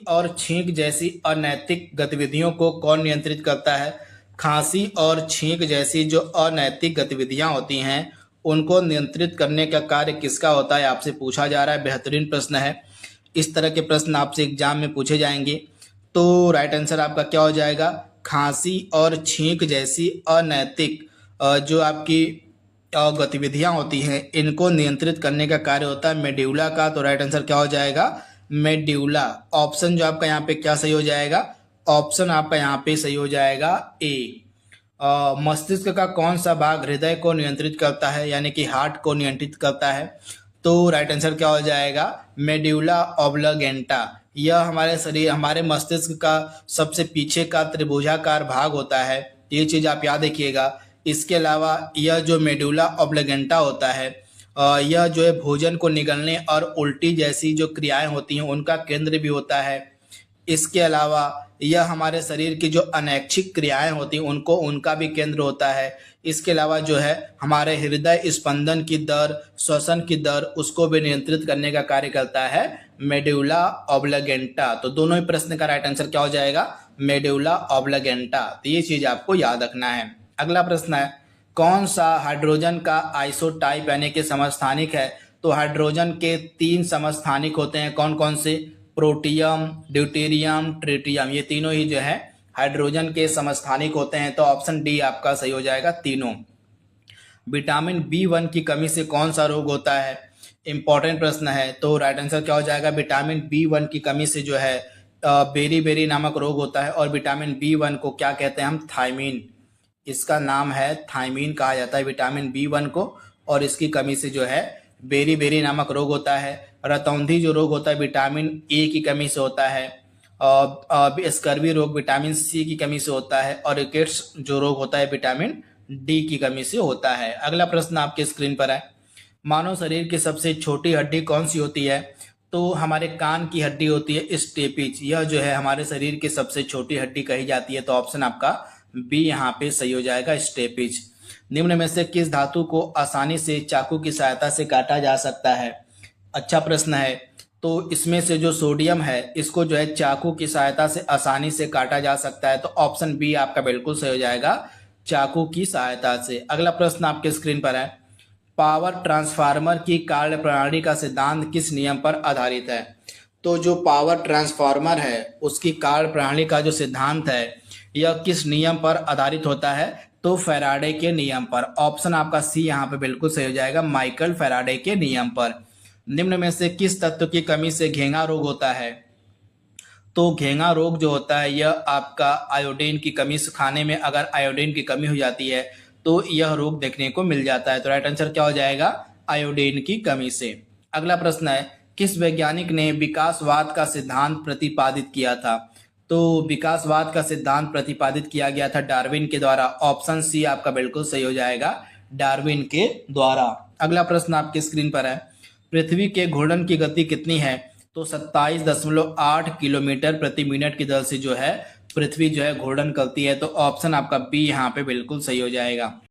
और छींक जैसी अनैतिक गतिविधियों को कौन नियंत्रित करता है? खांसी और छींक जैसी जो अनैतिक गतिविधियां होती हैं उनको नियंत्रित करने का कार्य किसका होता है, आपसे पूछा जा रहा है। बेहतरीन प्रश्न है। इस तरह के प्रश्न आपसे एग्जाम में पूछे जाएंगे। तो राइट आंसर आपका क्या हो जाएगा? खांसी और छींक जैसी अनैतिक जो आपकी गतिविधियां होती हैं इनको नियंत्रित करने का कार्य होता है मेड्यूला का। तो राइट आंसर क्या हो जाएगा? मेड्यूला। ऑप्शन जो आपका यहाँ पे क्या सही हो जाएगा? ऑप्शन आपका यहाँ पे सही हो जाएगा ए। मस्तिष्क का कौन सा भाग हृदय को नियंत्रित करता है, यानी कि हार्ट को नियंत्रित करता है? तो राइट आंसर क्या हो जाएगा? मेड्यूला ऑब्लिगेंटा। यह हमारे शरीर, हमारे मस्तिष्क का सबसे पीछे का त्रिभुजाकार भाग होता है। ये चीज आप याद रखिएगा। इसके अलावा यह जो मेडुला ऑब्लिगेंटा होता है यह जो है भोजन को निगलने और उल्टी जैसी जो क्रियाएं होती हैं उनका केंद्र भी होता है। इसके अलावा यह हमारे शरीर की जो अनैच्छिक क्रियाएं होती हैं उनको उनका भी केंद्र होता है। इसके अलावा जो है हमारे हृदय स्पंदन की दर, श्वसन की दर, उसको भी नियंत्रित करने का कार्य करता है मेडुला ऑब्लिगेंटा। तो दोनों ही प्रश्न का राइट आंसर क्या हो जाएगा? मेडुला ऑब्लिगेंटा। तो ये चीज आपको याद रखना है। अगला प्रश्न है, कौन सा हाइड्रोजन का आइसोटाइप यानी कि समस्थानिक है? तो हाइड्रोजन के 3 समस्थानिक होते हैं। कौन कौन से? Protium, deuterium, tritium. ये तीनों ही जो है हाइड्रोजन के समस्थानिक होते हैं। तो ऑप्शन डी आपका सही हो जाएगा, तीनों। विटामिन B1 की कमी से कौन सा रोग होता है? इंपॉर्टेंट प्रश्न है। तो राइट आंसर क्या हो जाएगा? विटामिन B1 की कमी से जो है बेरी बेरी नामक रोग होता है। और विटामिन B1 को क्या कहते हैं हम? थायमीन। इसका नाम है थायमीन कहा जाता है विटामिन B1 को। और इसकी कमी से जो है बेरी बेरी नामक रोग होता है। रतौंधी जो रोग होता है विटामिन ए की कमी से होता है। स्कर्वी रोग विटामिन सी की कमी से होता है। और रिकेट्स जो रोग होता है विटामिन डी की कमी से होता है। अगला प्रश्न आपके स्क्रीन पर है, मानव शरीर की सबसे छोटी हड्डी कौन सी होती है? तो हमारे कान की हड्डी होती है स्टेपिज। यह जो है हमारे शरीर की सबसे छोटी हड्डी कही जाती है। तो ऑप्शन आपका बी यहाँ पे सही हो जाएगा, स्टेपिज। निम्न में से किस धातु को आसानी से चाकू की सहायता से काटा जा सकता है? अच्छा प्रश्न है। तो इसमें से जो सोडियम है इसको जो है चाकू की सहायता से आसानी से काटा जा सकता है। तो ऑप्शन बी आपका बिल्कुल सही हो जाएगा, चाकू की सहायता से। अगला प्रश्न आपके स्क्रीन पर है, पावर ट्रांसफार्मर की कार्य प्रणाली का सिद्धांत किस नियम पर आधारित है? तो जो पावर ट्रांसफार्मर है उसकी कार्य प्रणाली का जो सिद्धांत है यह किस नियम पर आधारित होता है? तो फैराडे के नियम पर। ऑप्शन आपका सी यहाँ पे बिल्कुल सही हो जाएगा, माइकल फैराडे के नियम पर। निम्न में से किस तत्व की कमी से घेंगा रोग होता है? तो घेंगा रोग जो होता है यह आपका आयोडीन की कमी से, खाने में अगर आयोडीन की कमी हो जाती है तो यह रोग देखने को मिल जाता है। तो राइट आंसर क्या हो जाएगा? आयोडीन की कमी से। अगला प्रश्न है, किस वैज्ञानिक ने विकासवाद का सिद्धांत प्रतिपादित किया था? तो विकासवाद का सिद्धांत प्रतिपादित किया गया था डार्विन के द्वारा। ऑप्शन सी आपका बिल्कुल सही हो जाएगा, डार्विन के द्वारा। अगला प्रश्न आपकी स्क्रीन पर है, पृथ्वी के घूर्णन की गति कितनी है? तो 27.8 किलोमीटर प्रति मिनट की दर से जो है पृथ्वी जो है घूर्णन करती है। तो ऑप्शन आपका बी यहाँ पे बिल्कुल सही हो जाएगा।